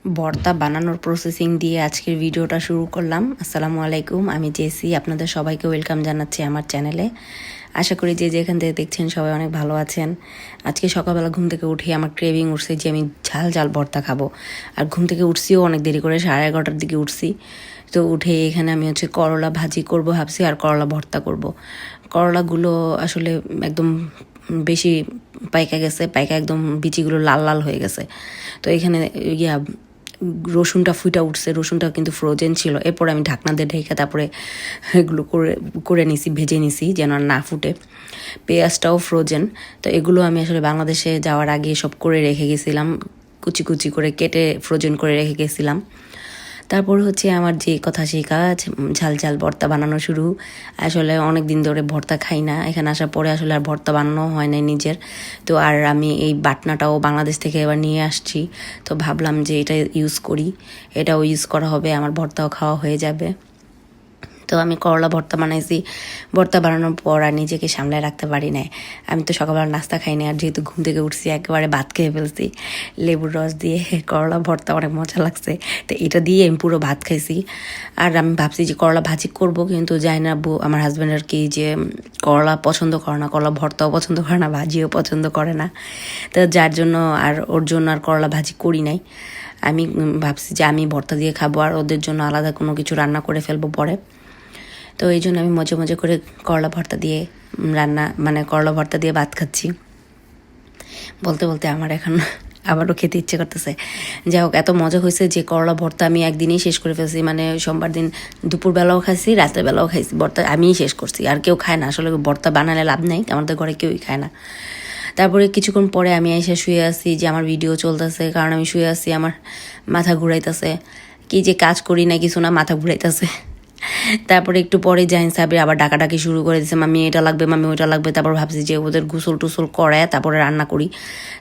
ভর্তা বানানোর প্রসেসিং দিয়ে আজকের ভিডিওটা শুরু করলাম। আসসালামু আলাইকুম, আমি জেসি। আপনাদের সবাইকে ওয়েলকাম জানাচ্ছি আমার চ্যানেলে। আশা করি যে যেখান থেকে দেখছেন সবাই অনেক ভালো আছেন। আজকে সকালবেলা ঘুম থেকে উঠে আমার ক্রেভিং উঠছে যে আমি ঝাল ঝাল ভর্তা খাবো। আর ঘুম থেকে উঠছিও অনেক দেরি করে, 11:30টার দিকে উঠছি। তো উঠে এখানে আমি করলা ভাজি করব ভাবছি, আর করলা ভর্তা করব। করলাগুলো আসলে একদম বেশি পাইকা একদম বিচিগুলো লাল লাল হয়ে গেছে। তো এখানে রসুনটা ফুটা উঠছে, রসুনটা কিন্তু ফ্রোজেন ছিল। এরপর আমি ঢাকনা দিয়ে ঢেকে তারপরে এগুলো করে নিছি, ভেজে নিছি যেন আর না ফুটে। পেঁয়াজটাও ফ্রোজেন। তো এগুলো আমি আসলে বাংলাদেশে যাওয়ার আগে সব করে রেখে গেছিলাম, কুচি কুচি করে কেটে ফ্রোজেন করে রেখে গেছিলাম। তারপর আমার যে কথা সেই কাজ, ঝাল ঝাল ভর্তা বানানো শুরু। আসলে অনেক দিন ধরে ভর্তা খাই না, এখানে আসার পরে আসলে আর ভর্তা বানানো হয় না নিজের। তো আর আমি এই বাটনাটাও বাংলাদেশ থেকে এবার নিয়ে আসছি। তো ভাবলাম যে এটা ইউজ করি, এটাও ইউজ করা হবে, আমার ভর্তাও খাওয়া হয়ে যাবে। তো আমি করলা ভর্তা বানাইছি। ভর্তা বানানোর পর আর নিজেকে সামলায় রাখতে পারি নাই। আমি তো সকালবেলা নাস্তা খাই না, আর যেহেতু ঘুম থেকে উঠছি একেবারে ভাত খেয়ে ফেলছি। লেবুর রস দিয়ে করলা ভর্তা অনেক মজা লাগছে। তো এটা দিয়ে আমি পুরো ভাত খাইছি। আর আমি ভাবছি যে করলা ভাজি করব, কিন্তু যাই না, আমার হাজব্যান্ড আর কি যে করলা পছন্দ করে না, করলা ভর্তাও পছন্দ করে না, ভাজিও পছন্দ করে না। তো যার জন্য আর ওর জন্য আর করলা ভাজি করি নাই। আমি ভাবছি যে আমি ভর্তা দিয়ে খাবো, আর ওদের জন্য আলাদা কোনো কিছু রান্না করে ফেলবো পরে। তো এই জন্য আমি মজা মজা করে করলা ভর্তা দিয়ে করলা ভর্তা দিয়ে ভাত খাচ্ছি। বলতে বলতে আমার এখন আবারও খেতে ইচ্ছে করতেছে। যাই হোক, এত মজা হয়েছে যে করলা ভর্তা আমি একদিনই শেষ করে ফেলছি। সোমবার দিন দুপুরবেলাও খাইছি, রাতের বেলাও খাইছি। ভর্তা আমিই শেষ করছি, আর কেউ খায় না। আসলে ভর্তা বানালে লাভ নেই, আমাদের ঘরে কেউই খায় না। তারপরে কিছুক্ষণ পরে আমি এসে শুয়ে আসি, যে আমার ভিডিও চলতেছে, কারণ আমি শুয়ে আসি, আমার মাথা ঘুরাইতেছে। কি যে কাজ করি না কিছু না, মাথা ঘুরাইতেছে। তারপরে একটু পরে জাহিন সাহেবের আবার ডাকাডাকি শুরু করে দিয়েছে, মামি এটা লাগবে, মামি ওইটা লাগবে। তারপর ভাবছি যে ওদের গোসল টুসল করায় তারপরে রান্না করি।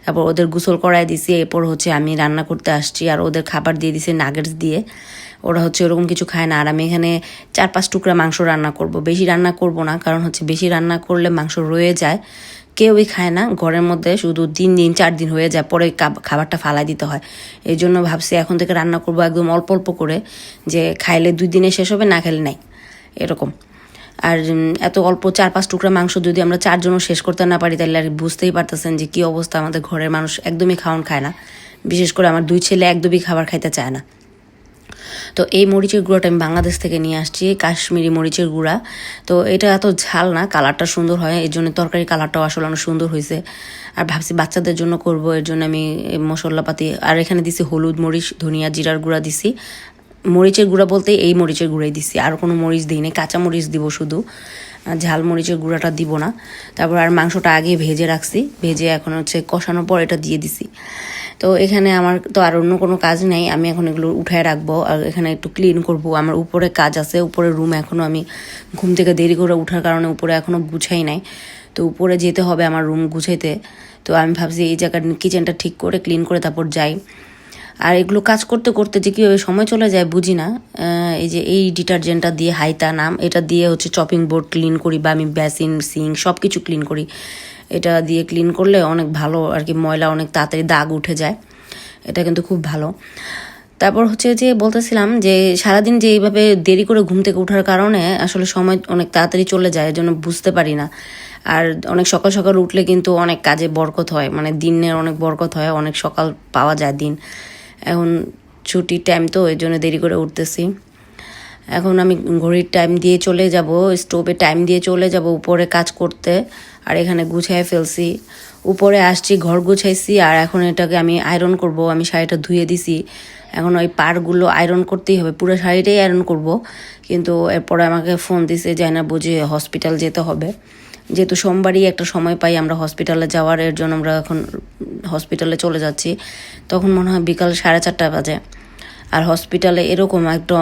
তারপর ওদের গোসল করায় দিছি। এরপর আমি রান্না করতে আসছি, আর ওদের খাবার দিয়ে দিছি নাগেটস দিয়ে। ওরা ওরকম কিছু খায় না। আর আমি এখানে 4-5 টুকরা মাংস রান্না করব। বেশি রান্না করব না, কারণ বেশি রান্না করলে মাংস রয়ে যায়, কেউই খায় না ঘরের মধ্যে। শুধু 3 দিন 4 দিন হয়ে যায়, পরে খাবারটা ফালাই দিতে হয়। এই জন্য ভাবছি এখন থেকে রান্না করব একদম অল্প অল্প করে, যে খাইলে 2 দিনে শেষ হবে, না খাইলে নাই, এরকম। আর এত অল্প 4-5 টুকরা মাংস যদি আমরা 4 জনও শেষ করতে না পারি, তাহলে আর বুঝতেই পারতেছেন যে কী অবস্থা। আমাদের ঘরের মানুষ একদমই খায় না। বিশেষ করে আমার 2 ছেলে একদমই খাবার খাইতে চায় না। তো এই মরিচের গুঁড়াটা আমি বাংলাদেশ থেকে নিয়ে আসছি, কাশ্মীরি মরিচের গুঁড়া। তো এটা এত ঝাল না, কালারটা সুন্দর হয়, এই জন্য তরকারি কালারটাও আসলে অনেক সুন্দর হয়েছে। আর ভাবছি বাচ্চাদের জন্য করব, এর জন্য আমি মশলাপাতি আর এখানে দিছি হলুদ, মরিচ, ধনিয়া, জিরার গুঁড়া দিছি। মরিচের গুঁড়া বলতে এই মরিচের গুঁড়াই দিছি, আর কোনো মরিচ দিই নাই, কাঁচা মরিচ দিব শুধু, ঝাল মরিচের গুঁড়াটা দিব না। তারপর আর মাংসটা আগে ভেজে রাখছি, ভেজে এখন কষানোর পর এটা দিয়ে দিছি। তো এখানে আমার তো আর অন্য কোনো কাজ নেই, আমি এখন এগুলো উঠায় রাখবো, আর এখানে একটু ক্লিন করব। আমার উপরে কাজ আছে, উপরে রুম এখনও আমি ঘুম থেকে দেরি করে ওঠার কারণে উপরে এখনও গুছাই নাই। তো উপরে যেতে হবে আমার রুম গুছাইতে। তো আমি ভাবছি এই জায়গার কিচেনটা ঠিক করে ক্লিন করে তারপর যাই। আর এগুলো কাজ করতে করতে যে কীভাবে সময় চলে যায় বুঝি না। এই ডিটারজেন্টটা দিয়ে, হাইতা নাম, এটা দিয়ে চপিং বোর্ড ক্লিন করি, বা আমি বেসিন, সিঙ্ক সব কিছু ক্লিন করি। এটা দিয়ে ক্লিন করলে অনেক ভালো আর কি, ময়লা অনেক তাড়াতাড়ি দাগ উঠে যায়, এটা কিন্তু খুব ভালো। তারপর যে বলতেছিলাম যে সারাদিন যে এইভাবে দেরি করে ঘুম থেকে ওঠার কারণে আসলে সময় অনেক তাড়াতাড়ি চলে যায়, এর জন্য বুঝতে পারি না। আর অনেক সকাল সকাল উঠলে কিন্তু অনেক কাজে বরকত হয়, দিনের অনেক বরকত হয়, অনেক সকাল পাওয়া যায় দিন। এখন ছুটির টাইম, তো এই জন্য দেরি করে উঠতেছি। এখন আমি ঘড়ির টাইম দিয়ে চলে যাব, স্টোভে টাইম দিয়ে চলে যাব উপরে কাজ করতে। আর এখানে গুছাই ফেলছি, উপরে আসছি, ঘর গুছাইছি। আর এখন এটাকে আমি আয়রন করব। আমি শাড়িটা ধুয়ে দিছি, এখন ওই পাড়গুলো আয়রন করতেই হবে, পুরো শাড়িটাই আয়রন করব। কিন্তু এরপরে আমাকে ফোন দিছে, যায় না বুঝে হসপিটাল যেতে হবে। যেহেতু সোমবারই একটা সময় পাই আমরা হসপিটালে যাওয়ার, এর জন্য আমরা এখন হসপিটালে চলে যাচ্ছি। তখন মনে হয় বিকাল 4:30 বাজে। আর হসপিটালে এরকম একটা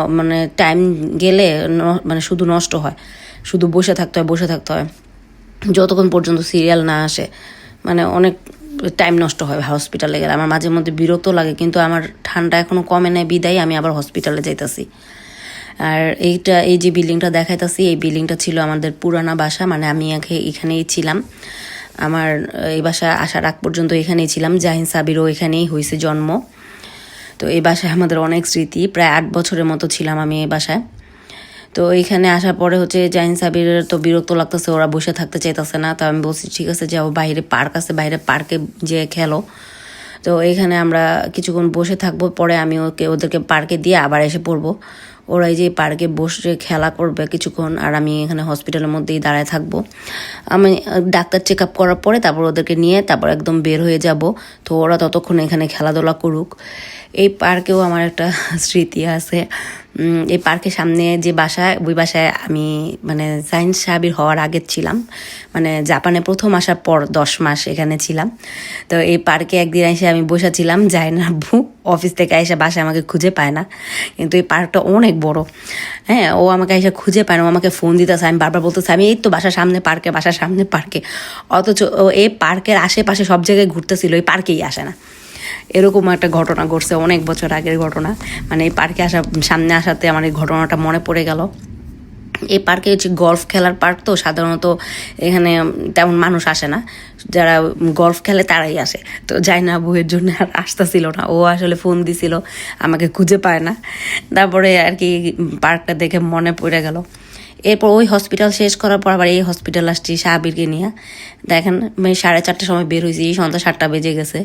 টাইম গেলে শুধু নষ্ট হয়, শুধু বসে থাকতে হয় যতক্ষণ পর্যন্ত সিরিয়াল না আসে। অনেক টাইম নষ্ট হয় হসপিটালে গেলে। আমার মাঝে মধ্যে বিরক্ত লাগে, কিন্তু আমার ঠান্ডা এখনও কমে নেয় বিদায় আমি আবার হসপিটালে যাইতাছি। আর এই যে বিল্ডিংটা দেখাইতাছি, এই বিল্ডিংটা ছিল আমাদের পুরানা বাসা, আমি এখানেই ছিলাম। আমার এই বাসা আসার আগ পর্যন্ত এখানেই ছিলাম। জাহিন সাবিরও এখানেই হয়েছে জন্ম। তো এই বাসায় আমাদের অনেক স্মৃতি, প্রায় 8 বছরের মতো ছিলাম আমি এই বাসায়। তো এইখানে আসার পরে হচ্ছে জাহিন সাবির তো বিরক্ত লাগতেছে, ওরা বসে থাকতে চাইতেছে না। তো আমি বলছি ঠিক আছে যাও, বাইরে পার্ক আছে, বাইরে পার্কে যেয়ে খেলো। তো এখানে আমরা কিছুক্ষণ বসে থাকবো, পরে আমি ওদেরকে পার্কে দিয়ে আবার এসে পড়বো। ওরা এই যে পার্কে বসে খেলা করবে কিছুক্ষণ, আর আমি এখানে হসপিটালের মধ্যেই দাঁড়ায় থাকবো। আমি ডাক্তার চেক আপ করার পরে তারপর ওদেরকে নিয়ে তারপর একদম বের হয়ে যাব। তো ওরা ততক্ষণ এখানে খেলাধুলা করুক। এই পার্কেও আমার একটা স্মৃতি আছে। এই পার্কের সামনে যে বাসায়, ওই বাসায় আমি মানে জাহিন সাবির হওয়ার আগে ছিলাম, মানে জাপানে প্রথম আসার পর 10 মাস এখানে ছিলাম। তো এই পার্কে একদিন এসে আমি বসেছিলাম, জাহিন আব্বু অফিস থেকে এসে বাসায় আমাকে খুঁজে পায় না, কিন্তু এই পার্কটা অনেক বড়। হ্যাঁ, ও আমাকে এসে খুঁজে পায় না, ও আমাকে ফোন দিতেছে, আমি বারবার বলতেছি আমি এই তো বাসার সামনে পার্কে, বাসার সামনে পার্কে। অথচ ও এই পার্কের আশেপাশে সব জায়গায় ঘুরতেছিল, এই পার্কেই আসে না। এরকম একটা ঘটনা ঘটছে, অনেক বছর আগের ঘটনা। মানে এই পার্কে সামনে আসাতে আমার এই ঘটনাটা মনে পড়ে গেল। এই পার্কে হচ্ছে গলফ খেলার পার্ক, তো সাধারণত এখানে তেমন মানুষ আসে না, যারা গলফ খেলে তারাই আসে। তো যাই না, বউয়ের জন্য আর আসতেছিল না, ও আসলে ফোন দিছিল, আমাকে খুঁজে পায় না। তারপরে আর কি পার্কটা দেখে মনে পড়ে গেল। এরপর ওই হসপিটাল শেষ করার পর আবার এই হসপিটাল আসছি সাহাবিরকে নিয়ে। দেখেন আমি 4:30টার সময় বের হয়েছি, সন্ধ্যা 7টা বেজে গেছে,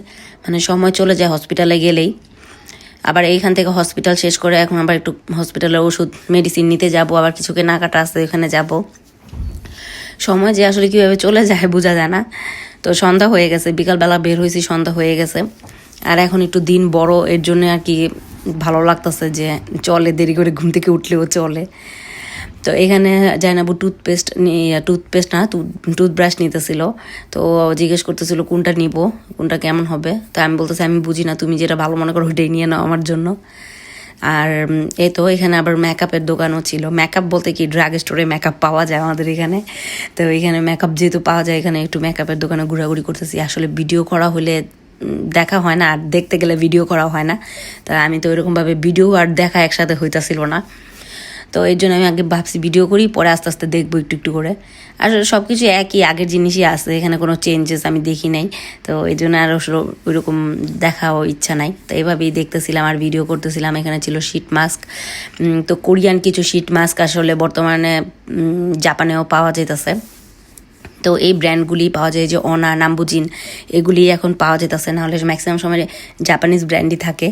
মানে সময় চলে যায় হসপিটালে গেলেই। আবার এইখান থেকে হসপিটাল শেষ করে এখন আবার একটু হসপিটালের ওষুধ মেডিসিন নিতে যাব, আবার কিছু কেনাকাটা আছে ওখানে যাব। সময় যে আসলে কীভাবে চলে যায় বোঝা যায় না। তো সন্ধ্যা হয়ে গেছে, বিকালবেলা বের হয়েছি, সন্ধ্যা হয়ে গেছে। আর এখন একটু দিন বড়, এর জন্য আর কি ভালো লাগতেছে যে চলে, দেরি করে ঘুম থেকে উঠলেও চলে। তো এখানে জাইনাবু টুথপেস্ট না টুথব্রাশ নিতেছিল। তো জিজ্ঞেস করতেছিল কোনটা নিব, কোনটা কেমন হবে। তো আমি বলতেছি আমি বুঝি না, তুমি যেটা ভালো মনে করো ওইটাই নিয়ে নাও আমার জন্য। আর এই তো এখানে আবার মেকআপের দোকানও ছিল। মেকআপ বলতে কি, ড্রাগ স্টোরে মেকআপ পাওয়া যায় আমাদের এখানে। তো এখানে মেকআপ যেহেতু পাওয়া যায়, এখানে একটু মেকআপের দোকানে ঘোরাঘুরি করতেছি। আসলে ভিডিও করা হলে দেখা হয় না, আর দেখতে গেলে ভিডিও করা হয় না। তা আমি তো ওইরকমভাবে ভিডিও আর দেখা একসাথে হইতাছিল না। তো এই জন্য আমি আগে ভাবছি ভিডিও করি, পরে আস্তে আস্তে দেখবো একটু একটু করে। আসলে সব কিছু একই, আগের জিনিসই আছে, এখানে কোনো চেঞ্জেস আমি দেখি নাই। তো এই জন্য আর ওইরকম দেখাও ইচ্ছা নাই। তো এইভাবেই দেখতেছিলাম আর ভিডিও করতেছিলাম। এখানে ছিল শীট মাস্ক, তো কোরিয়ান কিছু শীট মাস্ক আসলে বর্তমানে জাপানেও পাওয়া যেতেছে। তো এই ব্র্যান্ডগুলি পাওয়া যায়, যে অনা, নাম্বুজিন, এগুলি এখন পাওয়া যেতেছে, না হলে ম্যাক্সিমাম সময় জাপানিজ ব্র্যান্ডই থাকে।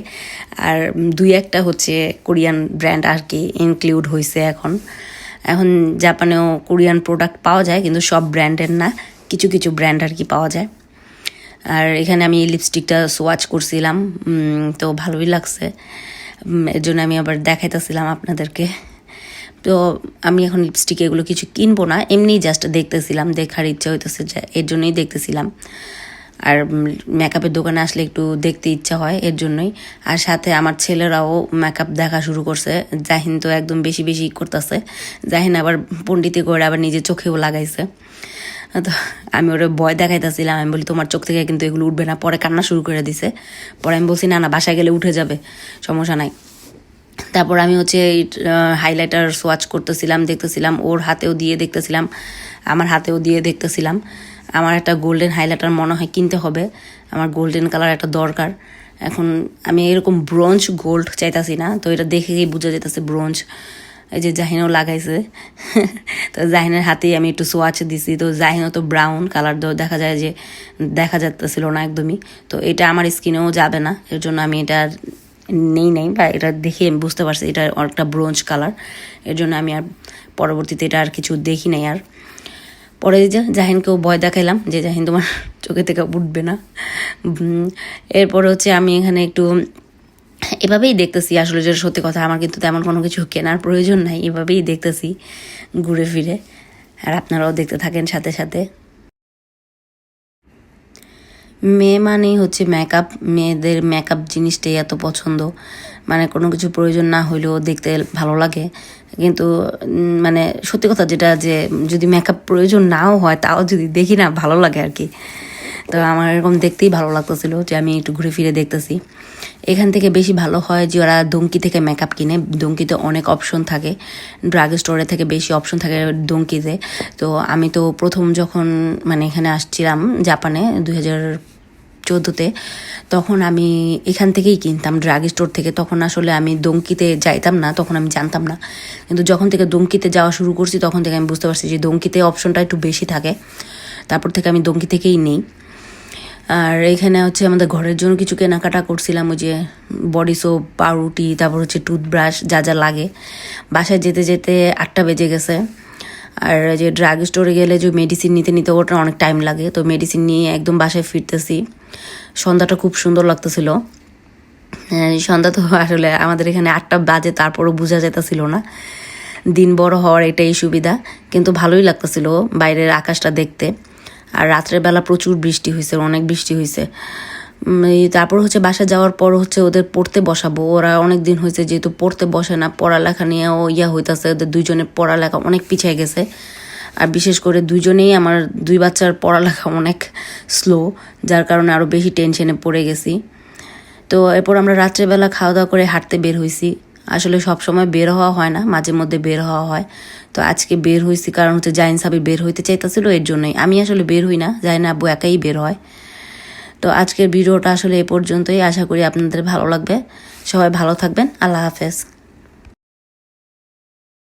আর 2-1টা হচ্ছে কোরিয়ান ব্র্যান্ড আর কি ইনক্লুড হয়েছে এখন। এখন জাপানেও কোরিয়ান প্রোডাক্ট পাওয়া যায়, কিন্তু সব ব্র্যান্ডের না, কিছু কিছু ব্র্যান্ড আর কি পাওয়া যায়। আর এখানে আমি লিপস্টিকটা সোয়াচ করছিলাম, তো ভালোই লাগছে, এর জন্য আমি আবার দেখাইতেছিলাম আপনাদেরকে। তো আমি এখন লিপস্টিক এগুলো কিছু কিনবো না, এমনি জাস্ট দেখতেছিলাম, দেখার ইচ্ছা হইতেছে, এর জন্যই দেখতেছিলাম। আর মেকআপের দোকানে আসলে একটু দেখতে ইচ্ছা হয়, এর জন্যই। আর সাথে আমার ছেলেরাও মেকআপ দেখা শুরু করছে। জাহিন তো একদম বেশি বেশি করতেছে, জাহিন আবার পণ্ডিতি করে আবার নিজের চোখেও লাগাইছে। তো আমি ওরা ভয় দেখাইতেছিলাম, আমি বলি তোমার চোখ থেকে কিন্তু এগুলো উঠবে না, পরে কান্না শুরু করে দিছে। পরে আমি বলছি না না, বাসায় গেলে উঠে যাবে, সমস্যা নাই। তারপর আমি হচ্ছে হাইলাইটার সোয়াচ করতেছিলাম, দেখতেছিলাম, ওর হাতেও দিয়ে দেখতেছিলাম, আমার হাতেও দিয়ে দেখতেছিলাম। আমার একটা গোল্ডেন হাইলাইটার মনে হয় কিনতে হবে, আমার গোল্ডেন কালার একটা দরকার। এখন আমি এরকম ব্রোঞ্জ গোল্ড চাইতাছি না, তো এটা দেখেই বোঝা যেতেছে ব্রোঞ্জ। এই যে জাহিনও লাগাইছে, তো জাহিনের হাতেই আমি একটু সোয়াচ দিছি। তো জাহিনও তো ব্রাউন কালার দেখা যায়, যে দেখা যাচ্ছিল না একদমই। তো এটা আমার স্কিনেও যাবে না, এর জন্য আমি এটা নেই, বা এটা দেখে আমি বুঝতে পারছি এটা একটা ব্রোঞ্জ কালার, এর জন্য আমি আর পরবর্তীতে এটা আর কিছু দেখি নাই। আর পরে যে জাহিনকেও ভয় দেখাইলাম যে জাহিন তোমার চোখে থেকে উঠবে না। এরপর হচ্ছে আমি এখানে একটু এভাবেই দেখতেছি, আসলে যেটা সত্যি কথা, আমার কিন্তু তেমন কোনো কিছু কেনার প্রয়োজন নাই, এভাবেই দেখতেছি ঘুরে ফিরে। আর আপনারাও দেখতে থাকেন সাথে সাথে। মেয়ে মানেই হচ্ছে মেকআপ, মেয়েদের মেকআপ জিনিসটাই এত পছন্দ, মানে কোনো কিছু প্রয়োজন না হইলেও দেখতে ভালো লাগে। কিন্তু মানে সত্যি কথা যেটা, যে যদি মেকআপ প্রয়োজন নাও হয় তাও যদি দেখি না ভালো লাগে আর কি। তো আমার এরকম দেখতেই ভালো লাগতেছিল যে আমি একটু ঘুরে ফিরে দেখতেছি। এখান থেকে বেশি ভালো হয় যে ওরা ডোঙ্কি থেকে মেকআপ কিনে, ডোঙ্কিতে অনেক অপশন থাকে, ড্রাগ স্টোরে থেকে বেশি অপশন থাকে ডোঙ্কিতে। তো আমি তো প্রথম যখন মানে এখানে আসছিলাম জাপানে 2000 2014-তে, তখন আমি এখান থেকেই কিনতাম ড্রাগ স্টোর থেকে। তখন আসলে আমি দমকিতে যাইতাম না, তখন আমি জানতাম না। কিন্তু যখন থেকে দমকিতে যাওয়া শুরু করছি তখন থেকে আমি বুঝতে পারছি যে দমকিতে অপশনটা একটু বেশি থাকে। তারপর থেকে আমি দমকি থেকেই নিই। আর এখানে হচ্ছে আমাদের ঘরের জন্য কিছু কেনাকাটা করছিলাম, ওই যে বডি সোপ, পাউরুটি, তারপর হচ্ছে টুথব্রাশ, যা যা লাগে। বাসায় যেতে যেতে 8টা বেজে গেছে। আর যে ড্রাগ স্টোরে গেলে যে মেডিসিন নিতে নিতে ওটা অনেক টাইম লাগে, তো মেডিসিন নিয়ে একদম বাসায় ফিরতেছি। সন্ধ্যাটা খুব সুন্দর লাগতেছিল। সন্ধ্যা তো আসলে আমাদের এখানে 8টা বাজে, তারপরও বোঝা যেতেছিল না। দিন বড় হওয়ার এটাই সুবিধা, কিন্তু ভালোই লাগতেছিল বাইরের আকাশটা দেখতে। আর রাত্রের বেলা প্রচুর বৃষ্টি হয়েছে, অনেক বৃষ্টি হয়েছে। তারপর হচ্ছে বাসা যাওয়ার পর হচ্ছে ওদের পড়তে বসাবো। ওরা অনেক দিন হয়েছে যেহেতু পড়তে বসে না, পড়ালেখা নিয়েও হইতেছে। ওদের দুইজনের পড়ালেখা অনেক পিছিয়ে গেছে। আর বিশেষ করে দুইজনেই আমার 2 বাচ্চার পড়ালেখা অনেক স্লো, যার কারণে আরও বেশি টেনশনে পড়ে গেছি। তো এরপর আমরা রাত্রেবেলা খাওয়া দাওয়া করে হাঁটতে বের হয়েছি। আসলে সব সময় বের হওয়া হয় না, মাঝে মধ্যে বের হওয়া হয়। তো আজকে বের হয়েছি কারণ হচ্ছে জাইন সাবি বের হইতে চাইতেছিল, এর জন্যই। আমি আসলে বের হই না, জাইন আব্বু একাই বের হয়। তো আজকের ভিডিওটা আসলে এ পর্যন্তই। আশা করি আপনাদের ভালো লাগবে। সবাই ভালো থাকবেন। আল্লাহ হাফেজ।